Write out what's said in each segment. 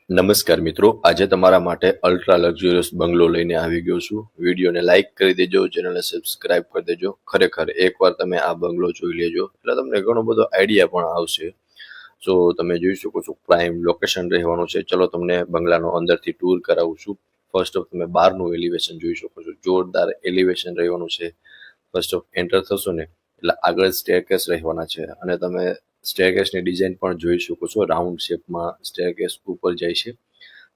નમસ્કાર મિત્રો, આજે તમારા માટે અલ્ટ્રા લક્ઝુરિયસ બંગલો લઈને આવી ગયો છું. વિડીયોને લાઇક કરી દેજો, ચેનલને સબસ્ક્રાઇબ કરી દેજો. ખરેખર એકવાર તમે આ બંગલો જોઈ લેજો એટલે તમને ઘણો બધો આઈડિયા પણ આવશે. સો તમે જોઈ શકો છો પ્રાઇમ લોકેશન રહેવાનું છે. ચલો તમને બંગલાનો અંદરથી ટૂર કરાવું છું. ફર્સ્ટ ઓફ તમે બહારનું એલિવેશન જોઈ શકો છો, જોરદાર એલિવેશન રહેવાનું છે. ફર્સ્ટ ઓફ એન્ટર થશો ને એટલે આગળ સ્ટેરકેસ રહેવાના છે અને તમે સ્ટેરકેસની ડિઝાઇન પણ જોઈ શકો છો. રાઉન્ડ શેપમાં સ્ટેરકેસ ઉપર જાય છે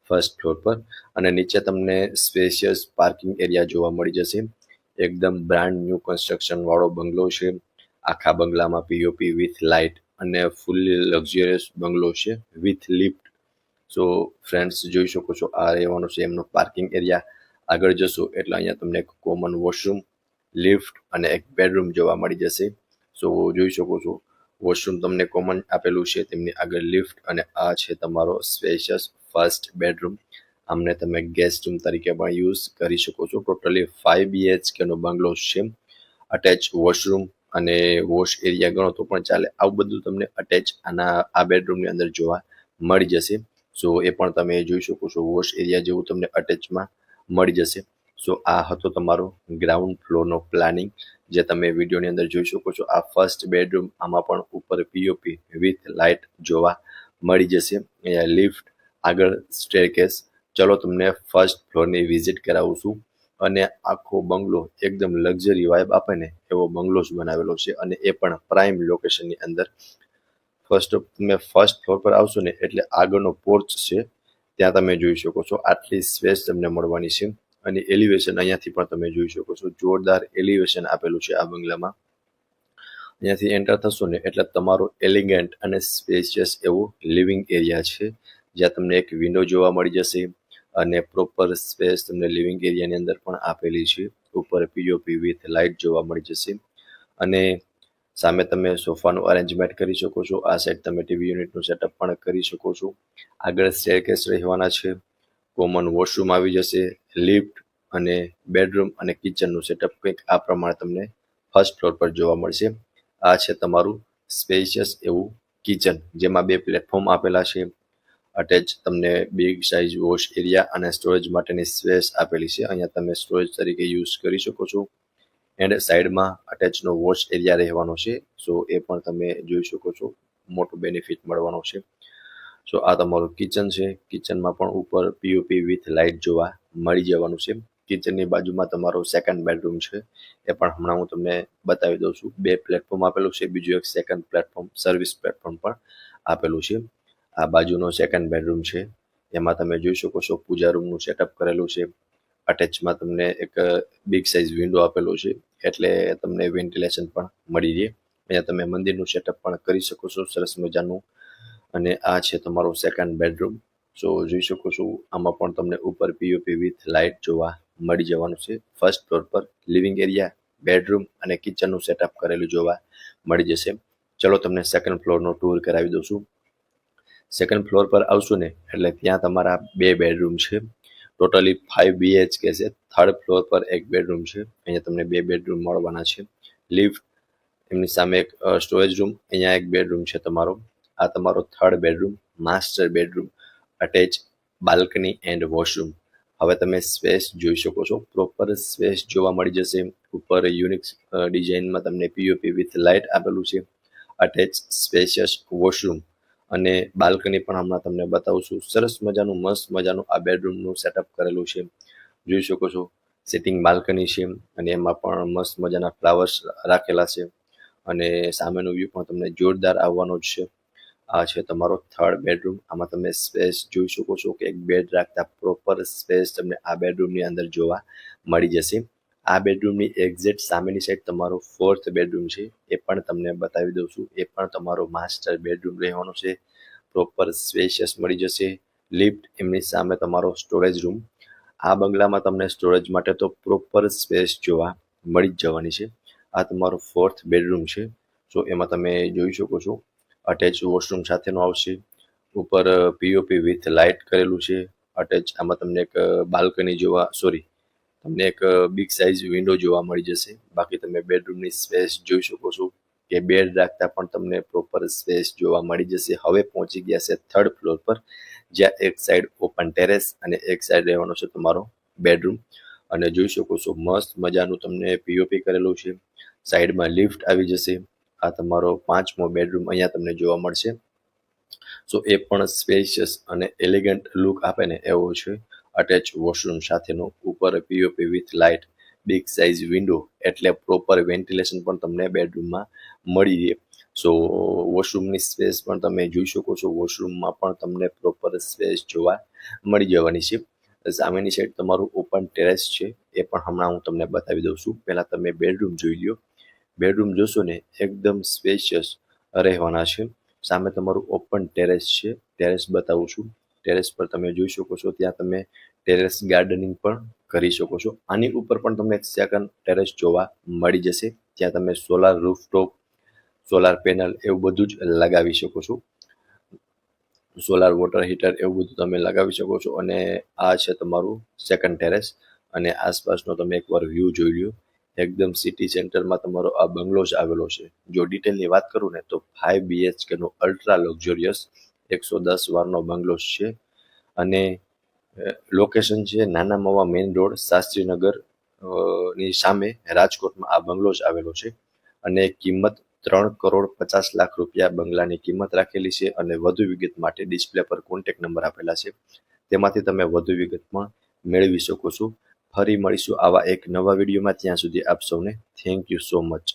ફર્સ્ટ ફ્લોર પર, અને નીચે તમને સ્પેશિયસ પાર્કિંગ એરિયા જોવા મળી જશે. એકદમ બ્રાન્ડ ન્યૂ કન્સ્ટ્રક્શન વાળો બંગલો છે. આખા બંગલામાં પીઓપી વિથ લાઇટ અને ફૂલ્લી લક્ઝરિયસ બંગલો છે વિથ લિફ્ટ. સો ફ્રેન્ડ્સ જોઈ શકો છો આ રહેવાનું છે એમનો પાર્કિંગ એરિયા. આગળ જશો એટલે અહીંયા તમને એક કોમન વોશરૂમ, લિફ્ટ અને એક બેડરૂમ જોવા મળી જશે. સો જોઈ શકો છો વોશરૂમ તમને કોમન આપેલું છે, તેમની આગળ લિફ્ટ, અને આ છે તમારો સ્પેશિયસ ફર્સ્ટ બેડરૂમ. આમને તમે ગેસ્ટ રૂમ તરીકે પણ યુઝ કરી શકો છો. ટોટલી 5 BHK નો બંગલો છે. અટેચ વોશરૂમ અને વોશ એરિયા ગણો તો પણ ચાલે. આવું બધું તમને અટેચ આ બેડરૂમની અંદર જોવા મળી જશે. સો એ પણ તમે જોઈ શકો છો, વોશ એરિયા જેવું તમને અટેચમાં મળી જશે. સો આ હતો તમારો ગ્રાઉન્ડ ફ્લોરનો પ્લાનિંગ, જે તમે વિડીયોની અંદર જોઈ શકો છો. આ ફર્સ્ટ બેડરૂમ, આમાં પણ ઉપર પીઓપી વિથ લાઇટ જોવા મળી જશે. અહીંયા લિફ્ટ, આગળ સ્ટેરકેસ. ચલો તમને ફર્સ્ટ ફ્લોરની વિઝિટ કરાવું છું. અને આખો બંગલો એકદમ લક્ઝરી વાઇબ આપે ને એવો બંગલો જ બનાવેલો છે, અને એ પણ પ્રાઇમ લોકેશનની અંદર. ફર્સ્ટ ઓફ તમે ફર્સ્ટ ફ્લોર પર આવશો ને એટલે આગળનો પોર્ચ છે, ત્યાં તમે જોઈ શકો છો આટલી સ્પેસ તમને મળવાની છે. અને એલિવેશન અહીંયાથી પણ તમે જોઈ શકો છો, જોરદાર એલિવેશન આપેલું છે આ બંગલામાં. અહીંયાથી એન્ટર થશો ને એટલે તમારો એલિગન્ટ અને સ્પેશિયસ એવો લિવિંગ એરિયા છે, જ્યાં તમને એક વિન્ડો જોવા મળી જશે અને પ્રોપર સ્પેસ તમને લિવિંગ એરિયાની અંદર પણ આપેલી છે. ઉપર પીઓપી વિથ લાઇટ જોવા મળી જશે, અને સામે તમે સોફાનું અરેન્જમેન્ટ કરી શકો છો. આ સાઈડ તમે ટીવી યુનિટનું સેટઅપ પણ કરી શકો છો. આગળ સ્ટેરકેસ રહેવાના છે, કોમન વોશરૂમ આવી જશે, લિફ્ટ અને બેડરૂમ અને કિચનનું સેટઅપ કંઈક આ પ્રમાણે તમને ફર્સ્ટ ફ્લોર પર જોવા મળશે. આ છે તમારું સ્પેશિયસ એવું કિચન, જેમાં 2 પ્લેટફોર્મ આપેલા છે. અટેચ તમને બિગ સાઇઝ વોશ એરિયા અને સ્ટોરેજ માટેની સ્પેસ આપેલી છે. અહીંયા તમે સ્ટોરેજ તરીકે યુઝ કરી શકો છો. એન્ડ સાઈડમાં અટેચનો વોશ એરિયા રહેવાનો છે. સો એ પણ તમે જોઈ શકો છો, મોટો બેનિફિટ મળવાનો છે. સો આ તમારું કિચન છે. કિચનમાં પણ ઉપર પીઓપી વિથ લાઇટ જોવા મળી જવાનું છે. કિચનની બાજુમાં તમારો સેકન્ડ બેડરૂમ છે, એ પણ હમણાં હું તમને બતાવી દઉં છું. 2 પ્લેટફોર્મ આપેલું છે, બીજું એક સેકન્ડ પ્લેટફોર્મ, સર્વિસ પ્લેટફોર્મ પણ આપેલું છે. આ બાજુનો સેકન્ડ બેડરૂમ છે, એમાં તમે જોઈ શકો છો પૂજા રૂમનું સેટઅપ કરેલું છે. અટેચમાં તમને એક બિગ સાઇઝ વિન્ડો આપેલો છે, એટલે તમને વેન્ટિલેશન પણ મળી રહે. અહીંયા તમે મંદિરનું સેટઅપ પણ કરી શકો છો સરસ મજાનું. અને આ છે તમારો સેકન્ડ બેડરૂમ. સો જોઈ શકો છો આમાં પણ તમને ઉપર પીઓપી વિથ લાઇટ જોવા મળી જવાનું છે. ફર્સ્ટ ફ્લોર પર લિવિંગ એરિયા, બેડરૂમ અને કિચનનું સેટઅપ કરેલું જોવા મળી જશે. ચલો તમને સેકન્ડ ફ્લોરનો ટૂર કરાવી દઉં છું. સેકન્ડ ફ્લોર પર આવશો ને એટલે ત્યાં તમારા 2 બેડરૂમ છે. ટોટલી 5 BHK છે. થર્ડ ફ્લોર પર એક બેડરૂમ છે, અહીંયા તમને 2 બેડરૂમ મળવાના છે. લિફ્ટ, એમની સામે એક સ્ટોરેજ રૂમ, અહીંયા એક બેડરૂમ છે તમારો. આ તમારો third bedroom, master bedroom, attach balcony and washroom. હવે તમે સ્પેસ જોઈ શકો છો, પ્રોપર સ્પેસ જોવા મળી જશે. ઉપર યુનિક ડિઝાઇનમાં તમને પીઓપી વિથ લાઇટ આપેલું છે. અટેચ સ્પેશિયસ વોશરૂમ અને બાલ્કની પણ હમણાં તમને બતાવું છું. સરસ મજાનું મસ્ત મજાનું આ બેડરૂમનું સેટઅપ કરેલું છે. જોઈ શકો છો સિટિંગ બાલ્કની છે, અને એમાં પણ મસ્ત મજાના ફ્લાવર્સ રાખેલા છે, અને સામેનો વ્યૂ પણ તમને જોરદાર આવવાનો જ છે. આ છે તમારો થર્ડ બેડરૂમ. આમાં તમે સ્પેસ જોઈ શકો છો કે એક બેડ રાખતા પ્રોપર સ્પેસ તમને આ બેડરૂમની અંદર જોવા મળી જશે. આ બેડરૂમની એક્ઝેક્ટ સામેની સાઈડ તમારો ફોર્થ બેડરૂમ છે, એ પણ તમને બતાવી દઉં છું. એ પણ તમારો માસ્ટર બેડરૂમ રહેવાનો છે. પ્રોપર સ્પેશિયસ મળી જશે. લિફ્ટ, એમની સામે તમારો સ્ટોરેજ રૂમ. આ બંગલામાં તમને સ્ટોરેજ માટે તો પ્રોપર સ્પેસ જોવા મળી જ જવાની છે. આ તમારો ફોર્થ બેડરૂમ છે. સો એમાં તમે જોઈ શકો છો અટેચ વોશરૂમ સાથેનો આવશે. ઉપર પીઓપી વિથ લાઇટ કરેલું છે. અટેચ આમાં તમને એક બાલ્કની જોવા, તમને એક બિગ સાઇઝ વિન્ડો જોવા મળી જશે. બાકી તમે બેડરૂમની સ્પેસ જોઈ શકો છો કે બેડ રાખતા પણ તમને પ્રોપર સ્પેસ જોવા મળી જશે. હવે પહોંચી ગયા છે થર્ડ ફ્લોર પર, જ્યાં એક સાઈડ ઓપન ટેરેસ અને એક સાઈડ રહેવાનો છે તમારો બેડરૂમ. અને જોઈ શકો છો મસ્ત મજાનું તમને પીઓપી કરેલું છે. સાઈડમાં લિફ્ટ આવી જશે. આ તમારો 5મો બેડરૂમ અહીંયા તમને જોવા મળશે. સો એ પણ સ્પેશિયસ અને એલિગન્ટ લુક આપે ને એવો છે. અટેચ વોશરૂમ સાથેનો, ઉપર POP with light, big size window, એટલે પ્રોપર વેન્ટિલેશન પણ તમને બેડરૂમમાં મળી રહે. સો વોશરૂમની સ્પેસ પણ તમે જોઈ શકો છો. વોશરૂમમાં પણ તમને પ્રોપર સ્પેસ જોવા મળી જવાની છે. સામેની સાઈડ તમારું ઓપન ટેરેસ છે, એ પણ હમણાં હું તમને બતાવી દઉં છું. પહેલાં તમે બેડરૂમ જોઈ લો. બેડરૂમ જોશો ને એકદમ સ્પેશિયસ રહેવાના છે. સામે તમારું ઓપન ટેરેસ છે, ટેરેસ બતાવું છું. ટેરેસ પર તમે જોઈ શકો છો, ત્યાં તમે ટેરેસ ગાર્ડનિંગ પણ કરી શકો છો. આની ઉપર પણ તમને એક સેકન્ડ ટેરેસ જોવા મળી જશે, ત્યાં તમે સોલાર રૂફટોપ, સોલાર પેનલ એવું બધું જ લગાવી શકો છો. સોલાર વોટર હીટર એવું બધું તમે લગાવી શકો છો. અને આ છે તમારું સેકન્ડ ટેરેસ. અને આસપાસનો તમે એકવાર વ્યૂ જોઈ લો. એકદમ સિટી સેન્ટરમાં તમારો આ બંગલો જ આવેલો છે. જો ડિટેલની વાત કરું ને તો 5 BHK નો અલ્ટ્રા લક્ઝરિયસ 110 વારનો બંગલો છે. અને લોકેશન છે નાના મવા મેઇન રોડ, શાસ્ત્રીનગર ની સામે રાજકોટમાં આ બંગલો જ આવેલો છે. અને કિંમત 3,50,00,000 રૂપિયા બંગલાની કિંમત રાખેલી છે. અને વધુ વિગત માટે ડિસ્પ્લે પર કોન્ટેક્ટ નંબર આપેલા છે, તેમાંથી તમે વધુ વિગત પણ મેળવી શકો છો. ફરી મળીશું આવા એક નવા વિડીયોમાં. ત્યાં સુધી આપ સૌને થેન્ક યુ સો મચ.